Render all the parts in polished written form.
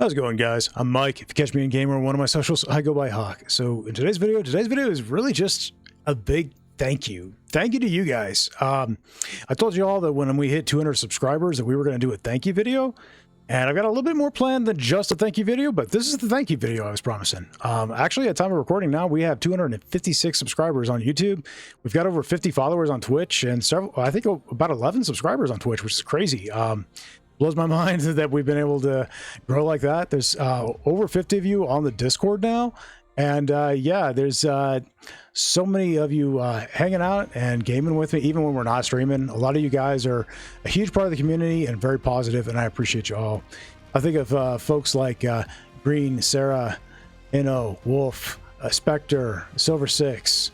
How's it going, guys? I'm Mike. If you catch me in game or one of my socials, I go by Hawk. So in today's video is really just a big thank you. Thank you to you guys. I told you all that when we hit 200 subscribers that we were going to do a thank you video. And I've got a little bit more planned than just a thank you video, but this is the thank you video I was promising. Actually, at time of recording now, we have 256 subscribers on YouTube. We've got over 50 followers on Twitch and several, I think about 11 subscribers on Twitch, which is crazy. Blows my mind that we've been able to grow like that. There's over 50 of you on the Discord now. And yeah, there's so many of you hanging out and gaming with me, even when we're not streaming. A lot of you guys are a huge part of the community and very positive, and I appreciate you all. I think of folks like Green, Sarah, Inno, Wolf, Spectre, Silver Six,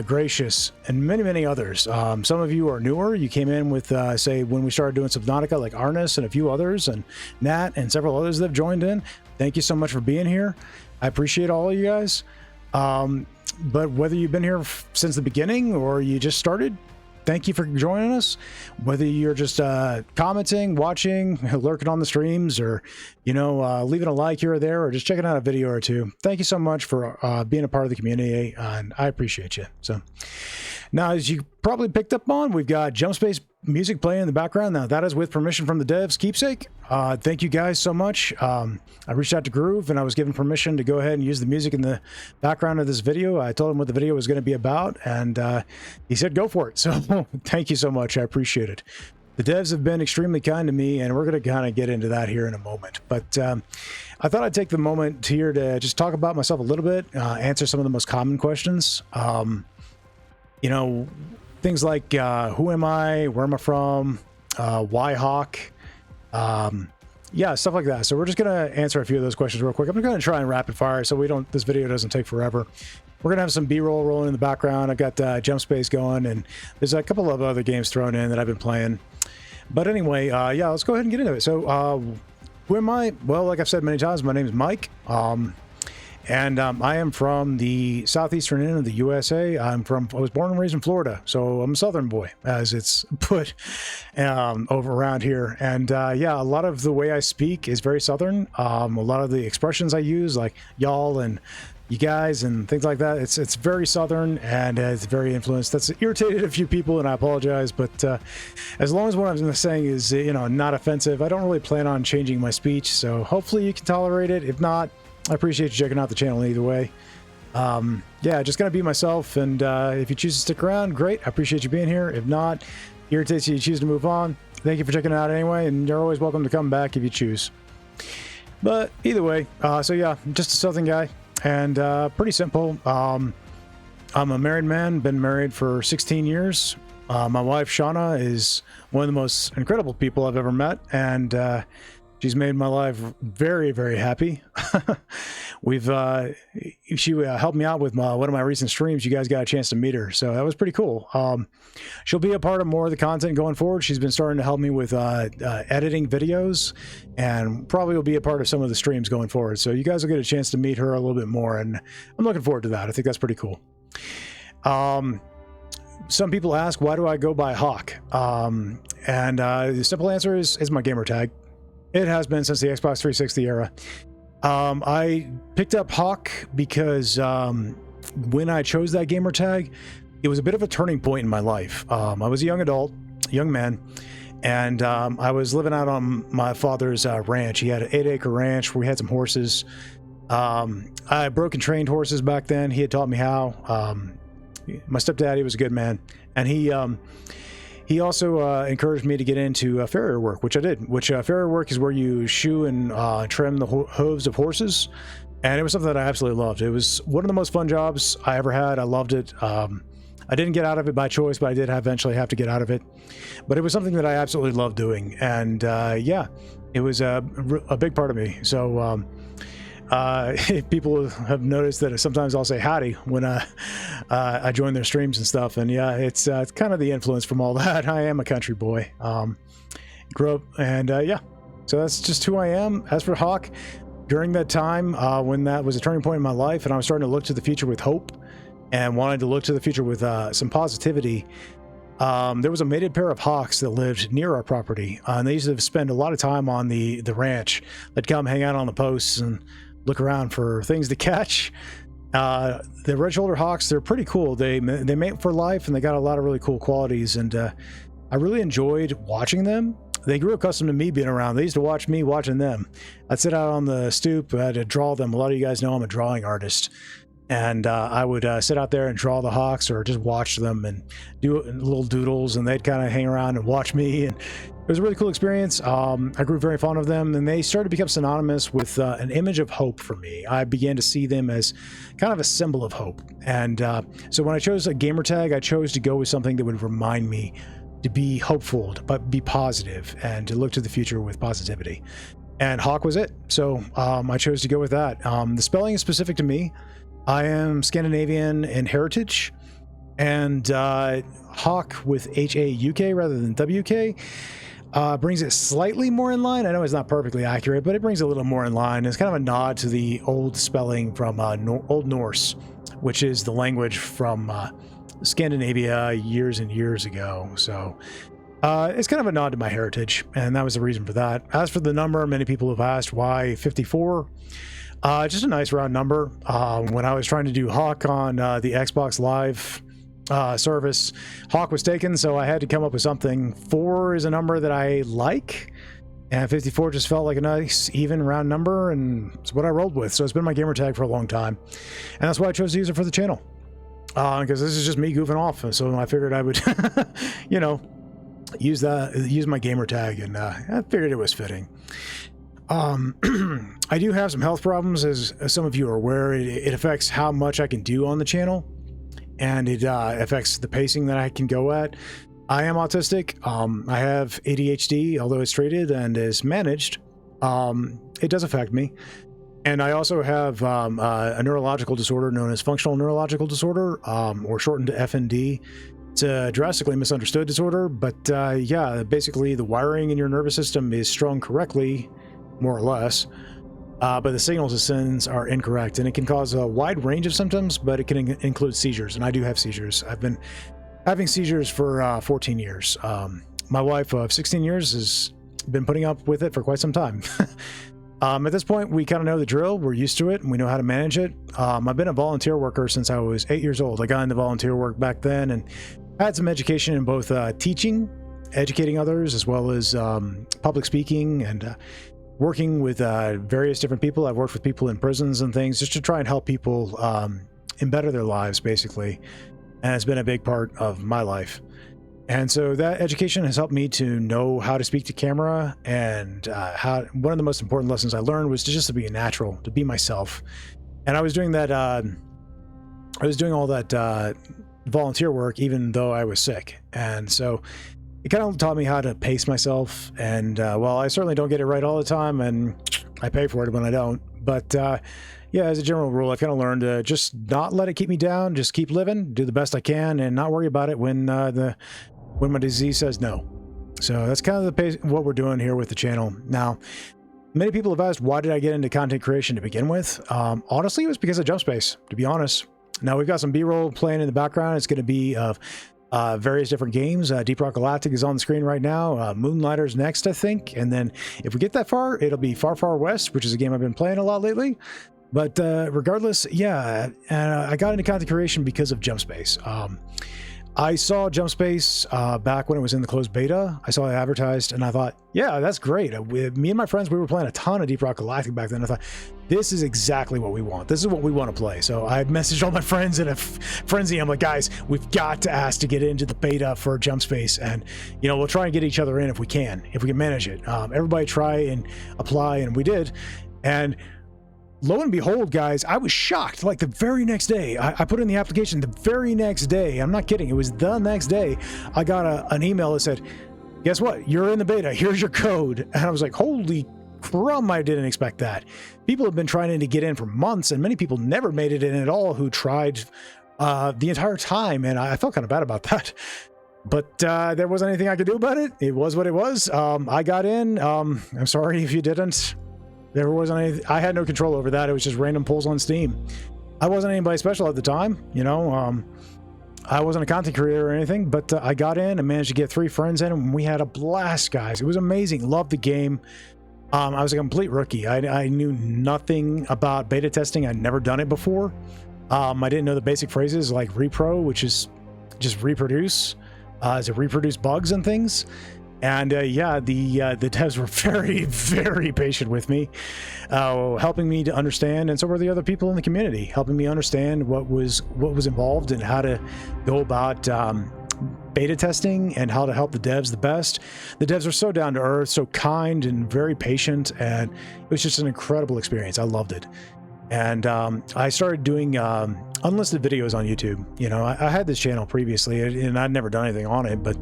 Gracious, and many others. Some of you are newer. You came in with say when we started doing Subnautica, like Arnis and a few others, and Nat and several others that have joined in. Thank you so much for being here. I appreciate all of you guys. But whether you've been here since the beginning or you just started, thank you for joining us. Whether you're just commenting, watching, lurking on the streams, or leaving a like here or there, or just checking out a video or two, thank you so much for being a part of the community, and I appreciate you. So now, as you probably picked up on, we've got Jump Space music playing in the background. Now that is with permission from the devs, Keepsake. Thank you guys so much. I reached out to Groove and I was given permission to go ahead and use the music in the background of this video. I told him what the video was going to be about, and he said go for it. So thank you so much. I appreciate it. The devs have been extremely kind to me, and we're going to kind of get into that here in a moment. But I thought I'd take the moment here to just talk about myself a little bit, answer some of the most common questions. Things like who am I, where am I from, why Hawk, yeah, stuff like that. So we're just gonna answer a few of those questions real quick. I'm gonna try and rapid fire so this video doesn't take forever. We're gonna have some B-roll rolling in the background. I've got Jump Space going, and there's a couple of other games thrown in that I've been playing. But anyway, yeah, let's go ahead and get into it. So who am I? Well, like I've said many times, my name is Mike. And I am from the southeastern end of the USA. I was born and raised in Florida, so I'm a Southern boy, as it's put over around here. And yeah, a lot of the way I speak is very Southern. A lot of the expressions I use, like y'all and you guys and things like that, it's very Southern, and it's very influenced. That's irritated a few people, and I apologize. But as long as what I'm saying is not offensive, I don't really plan on changing my speech. So hopefully you can tolerate it. If not, I appreciate you checking out the channel either way. Yeah, just gonna be myself, and if you choose to stick around, great. I appreciate you being here. If not, irritates you choose to move on, thank you for checking it out anyway, and you're always welcome to come back if you choose. But either way, so yeah, just a Southern guy, and pretty simple. I'm a married man, been married for 16 years. My wife Shauna is one of the most incredible people I've ever met, and she's made my life very happy. She helped me out with one of my recent streams. You guys got a chance to meet her, so that was pretty cool. She'll be a part of more of the content going forward. She's been starting to help me with editing videos, and probably will be a part of some of the streams going forward. So you guys will get a chance to meet her a little bit more, and I'm looking forward to that. I think that's pretty cool. Some people ask, why do I go by Hawk? And the simple answer is my gamer tag. It has been since the Xbox 360 era. I picked up Hawk because when I chose that gamer tag, it was a bit of a turning point in my life. I was a young man, and I was living out on my father's ranch. He had an 8-acre ranch where we had some horses. I broke and trained horses back then. He had taught me how. My stepdaddy was a good man, and he also encouraged me to get into farrier work, which I did. Farrier work is where you shoe and trim the hooves of horses, and it was something that I absolutely loved. It was one of the most fun jobs I ever had. I loved it. I didn't get out of it by choice, but I did eventually have to get out of it. But it was something that I absolutely loved doing, and yeah, it was a big part of me. So people have noticed that sometimes I'll say howdy when I join their streams and stuff, and yeah, it's kind of the influence from all that. I am a country boy, grew up, and yeah, so that's just who I am. As for Hawk, during that time when that was a turning point in my life, and I was starting to look to the future with hope and wanted to look to the future with some positivity, there was a mated pair of hawks that lived near our property, and they used to spend a lot of time on the ranch. They'd come hang out on the posts and look around for things to catch. The red-shouldered hawks, they're pretty cool. They mate for life, and they got a lot of really cool qualities, and I really enjoyed watching them. They grew accustomed to me being around. They used to watch me watching them. I'd sit out on the stoop, I had to draw them. A lot of you guys know I'm a drawing artist, and I would sit out there and draw the hawks, or just watch them and do little doodles, and they'd kind of hang around and watch me, and it was a really cool experience. I grew very fond of them, and they started to become synonymous with an image of hope for me. I began to see them as kind of a symbol of hope, and so when I chose a gamer tag, I chose to go with something that would remind me to be hopeful, to be positive, and to look to the future with positivity. And hawk was it, so I chose to go with that. The spelling is specific to me. I am Scandinavian in heritage, and hawk with H-A-U-K rather than W-K brings it slightly more in line. I know it's not perfectly accurate, but it brings it a little more in line. It's kind of a nod to the old spelling from Old Norse, which is the language from Scandinavia years and years ago. So it's kind of a nod to my heritage, and that was the reason for that. As for the number, many people have asked why 54. Just a nice round number. When I was trying to do hawk on the Xbox Live service, hawk was taken, so I had to come up with something. 4 is a number that I like, and 54 just felt like a nice even round number, and it's what I rolled with. So it's been my gamer tag for a long time, and that's why I chose to use it for the channel, because this is just me goofing off. So I figured I would you know, use my gamer tag, and I figured it was fitting. I do have some health problems, as some of you are aware. It affects how much I can do on the channel, and it affects the pacing that I can go at. I am autistic. I have ADHD, although it's treated and is managed. It does affect me. And I also have a neurological disorder known as functional neurological disorder, or shortened to FND. It's a drastically misunderstood disorder, but yeah, basically the wiring in your nervous system is strung correctly, more or less, but the signals it sends are incorrect, and it can cause a wide range of symptoms, but it can include seizures, and I do have seizures. I've been having seizures for 14 years. My wife of 16 years has been putting up with it for quite some time. At this point, we kind of know the drill. We're used to it, and we know how to manage it. I've been a volunteer worker since I was 8 years old. I got into volunteer work back then, and had some education in both teaching, educating others, as well as public speaking, and working with various different people. I've worked with people in prisons and things, just to try and help people better their lives, basically. And it's been a big part of my life. And so that education has helped me to know how to speak to camera, and one of the most important lessons I learned was just to be natural, to be myself. And I was doing that, I was doing all that volunteer work even though I was sick. And so it kind of taught me how to pace myself, and well, I certainly don't get it right all the time, and I pay for it when I don't. But yeah, as a general rule, I've kind of learned to just not let it keep me down, just keep living, do the best I can, and not worry about it when my disease says no. So that's kind of the pace, what we're doing here with the channel. Now, many people have asked, why did I get into content creation to begin with? Honestly, it was because of Jump Space, to be honest. Now, we've got some B-roll playing in the background. It's going to be of various different games. Deep Rock Galactic is on the screen right now. Moonlighter's next, I think. And then if we get that far, it'll be Far Far West, which is a game I've been playing a lot lately. But regardless, yeah, I got into content creation because of Jump Space. I saw Jump Space back when it was in the closed beta. I saw it advertised, and I thought, yeah, that's great. Me and my friends, we were playing a ton of Deep Rock Galactic back then. I thought, this is exactly what we want. This is what we want to play. So I messaged all my friends in a frenzy. I'm like, guys, we've got to ask to get into the beta for Jump Space, and you know, we'll try and get each other in if we can manage it. Everybody try and apply, and we did. And lo and behold, guys, I was shocked. Like the very next day, I put in the application. The very next day, I'm not kidding, it was the next day, I got an email that said, guess what? You're in the beta. Here's your code. And I was like, holy crumb, I didn't expect that. People have been trying to get in for months, and many people never made it in at all who tried the entire time. And I felt kind of bad about that. But there wasn't anything I could do about it. It was what it was. I got in. I'm sorry if you didn't. There wasn't any, I had no control over that. It was just random pulls on Steam. I wasn't anybody special at the time, you know. I wasn't a content creator or anything, but I got in and managed to get 3 friends in, and we had a blast, guys. It was amazing. Loved the game. I was a complete rookie. I knew nothing about beta testing. I'd never done it before. I didn't know the basic phrases like repro, which is just reproduce, to reproduce bugs and things. And yeah, the devs were very, very patient with me, helping me to understand, and so were the other people in the community, helping me understand what was involved and how to go about beta testing and how to help the devs the best. The devs are so down to earth, so kind, and very patient, and it was just an incredible experience. I loved it. And I started doing unlisted videos on YouTube. You know, I had this channel previously, and I'd never done anything on it, but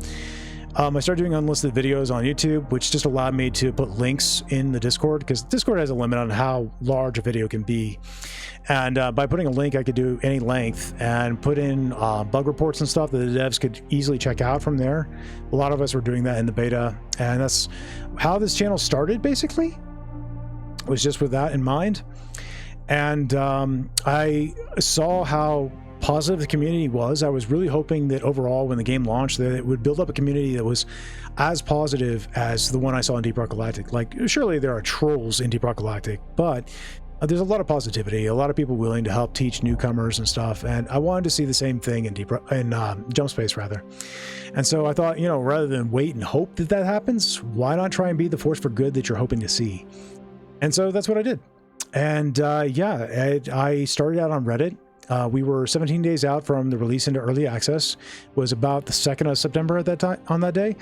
I started doing unlisted videos on YouTube, which just allowed me to put links in the Discord, because Discord has a limit on how large a video can be. And by putting a link, I could do any length and put in bug reports and stuff that the devs could easily check out from there. A lot of us were doing that in the beta, and that's how this channel started, basically. It was just with that in mind. And I saw how positive the community was. I was really hoping that overall, when the game launched, that it would build up a community that was as positive as the one I saw in Deep Rock Galactic. Like, surely there are trolls in Deep Rock Galactic, but there's a lot of positivity, a lot of people willing to help teach newcomers and stuff. And I wanted to see the same thing in Jump Space, rather. And so I thought, you know, rather than wait and hope that that happens, why not try and be the force for good that you're hoping to see? And so that's what I did. And yeah, I started out on Reddit. We were 17 days out from the release into early access. It was about the 2nd of September at that time, on that day.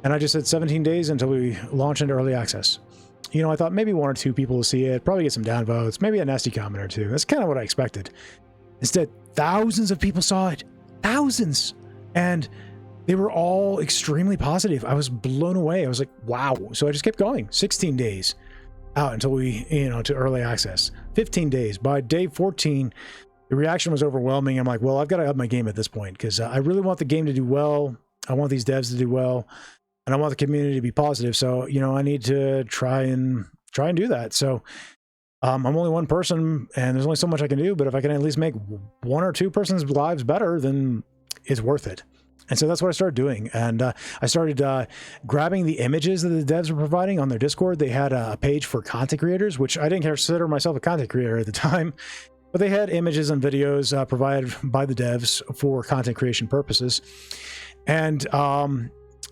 And I just said 17 days until we launch into early access. You know, I thought maybe 1 or 2 people will see it, probably get some downvotes, maybe a nasty comment or 2. That's kind of what I expected. Instead, thousands of people saw it. Thousands. And they were all extremely positive. I was blown away. I was like, wow. So I just kept going. 16 days out until we, you know, to early access. 15 days. By day 14, the reaction was overwhelming. I'm like, well, I've got to up my game at this point, because I really want the game to do well. I want these devs to do well, and I want the community to be positive. So, you know, I need to try and do that. So I'm only one person, and there's only so much I can do, but if I can at least make 1 or 2 person's lives better, then it's worth it. And so that's what I started doing. And I started grabbing the images that the devs were providing on their Discord. They had a page for content creators, which I didn't consider myself a content creator at the time. But they had images and videos provided by the devs for content creation purposes. And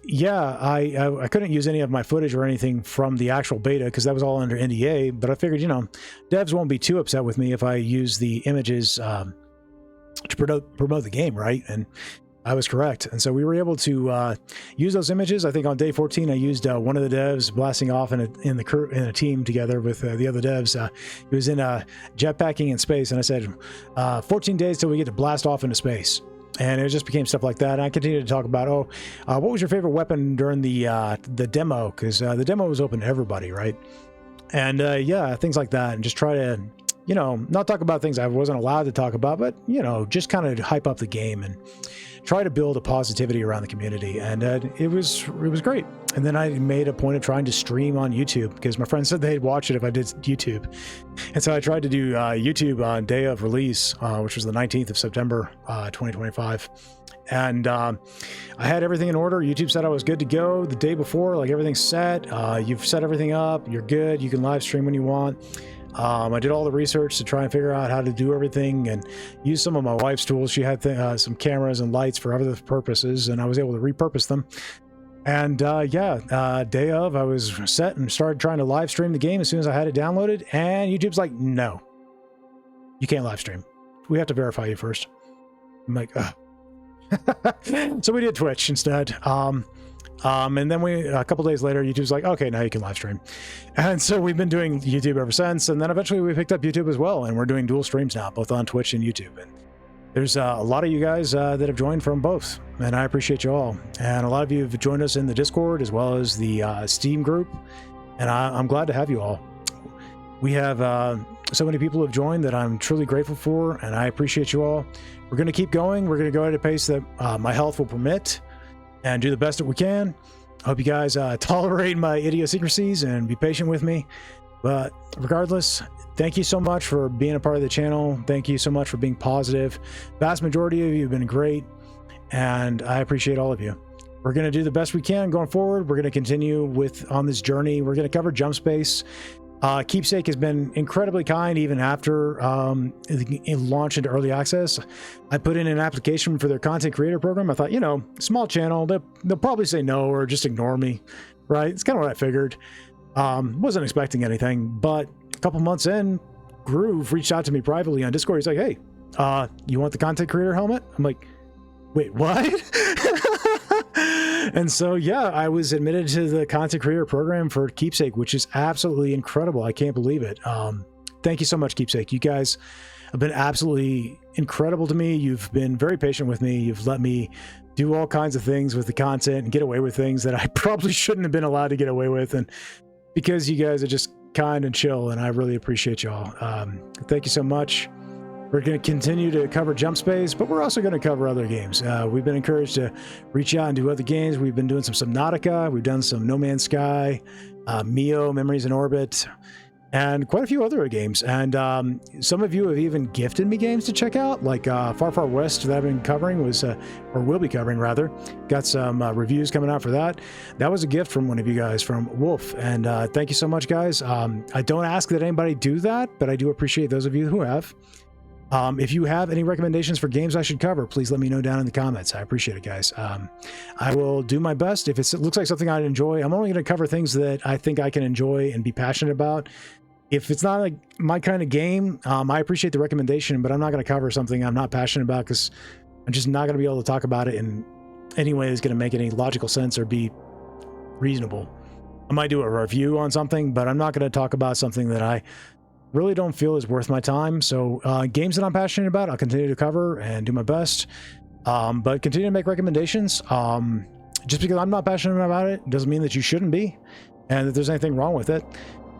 yeah, I couldn't use any of my footage or anything from the actual beta, because that was all under NDA. But I figured, you know, devs won't be too upset with me if I use the images to promote the game, right? And I was correct. And so we were able to use those images. I think on day 14, I used one of the devs blasting off in a team together with the other devs. He was in jetpacking in space, and I said, 14 days till we get to blast off into space. And it just became stuff like that. And I continued to talk about, what was your favorite weapon during the demo? Because the demo was open to everybody, right? And yeah, things like that. And just try to, you know, not talk about things I wasn't allowed to talk about, but, you know, just kind of hype up the game and try to build a positivity around the community. And it was great. And then I made a point of trying to stream on YouTube, because my friends said they'd watch it if I did YouTube. And so I tried to do YouTube on day of release, which was the 19th of September, 2025. And I had everything in order. YouTube said I was good to go the day before, like everything's set. You've set everything up. You're good. You can live stream when you want. I did all the research to try and figure out how to do everything, and use some of my wife's tools. She had some cameras and lights for other purposes, and I was able to repurpose them. And yeah, day of, I was set and started trying to live stream the game as soon as I had it downloaded, and YouTube's like, no, you can't live stream. We have to verify you first. I'm like, ugh. So we did Twitch instead. And then a couple days later, YouTube's like, okay, now you can live stream. And so we've been doing YouTube ever since. And then eventually we picked up YouTube as well. And we're doing dual streams now, both on Twitch and YouTube. And there's a lot of you guys that have joined from both. And I appreciate you all. And a lot of you have joined us in the Discord as well as the Steam group. And I'm glad to have you all. We have so many people have joined that I'm truly grateful for. And I appreciate you all. We're going to keep going. We're going to go at a pace that my health will permit, and do the best that we can. I hope you guys tolerate my idiosyncrasies and be patient with me. But regardless, thank you so much for being a part of the channel. Thank you so much for being positive. Vast majority of you have been great. and I appreciate all of you. We're going to do the best we can going forward. We're going to continue on this journey. We're going to cover Jump Space. Keepsake has been incredibly kind even after it launched into early access. I put in an application for their content creator program. I thought, you know, small channel, they'll probably say no or just ignore me, right? It's kind of what I figured. Wasn't expecting anything, but a couple months in, Groove reached out to me privately on Discord. He's like, hey, you want the content creator helmet? I'm like, wait, what? And so, yeah, I was admitted to the content creator program for Keepsake, which is absolutely incredible. I can't believe it. Thank you so much, Keepsake. You guys have been absolutely incredible to me. You've been very patient with me. You've let me do all kinds of things with the content and get away with things that I probably shouldn't have been allowed to get away with. And because you guys are just kind and chill, and I really appreciate y'all. Thank you so much. We're going to continue to cover Jump Space, but we're also going to cover other games. We've been encouraged to reach out and do other games. We've been doing some Subnautica. We've done some No Man's Sky, Mio, Memories in Orbit, and quite a few other games. And some of you have even gifted me games to check out, like Far Far West that I've been covering was, or will be covering rather. Got some reviews coming out for that. That was a gift from one of you guys, from Wolf. And thank you so much, guys. I don't ask that anybody do that, but I do appreciate those of you who have. If you have any recommendations for games I should cover, please let me know down in the comments. I appreciate it, guys. I will do my best. If it looks like something I'd enjoy, I'm only going to cover things that I think I can enjoy and be passionate about. If it's not like my kind of game, I appreciate the recommendation, but I'm not going to cover something I'm not passionate about because I'm just not going to be able to talk about it in any way that's going to make any logical sense or be reasonable. I might do a review on something, but I'm not going to talk about something that I really don't feel is worth my time. So games that I'm passionate about, I'll continue to cover and do my best, but continue to make recommendations. Just because I'm not passionate about it doesn't mean that you shouldn't be, and that there's anything wrong with it.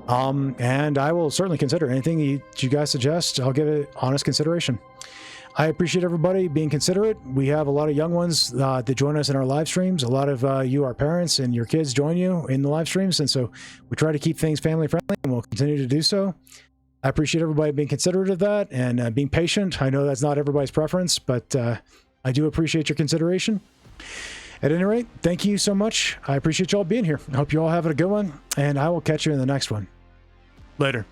And I will certainly consider anything you guys suggest. I'll give it honest consideration. I appreciate everybody being considerate. We have a lot of young ones that join us in our live streams. A lot of you, our parents, and your kids join you in the live streams, and so we try to keep things family friendly, and we'll continue to do so. I appreciate everybody being considerate of that and being patient. I know that's not everybody's preference, but I do appreciate your consideration. At any rate, thank you so much. I appreciate y'all being here. I hope you all have a good one, and I will catch you in the next one. Later.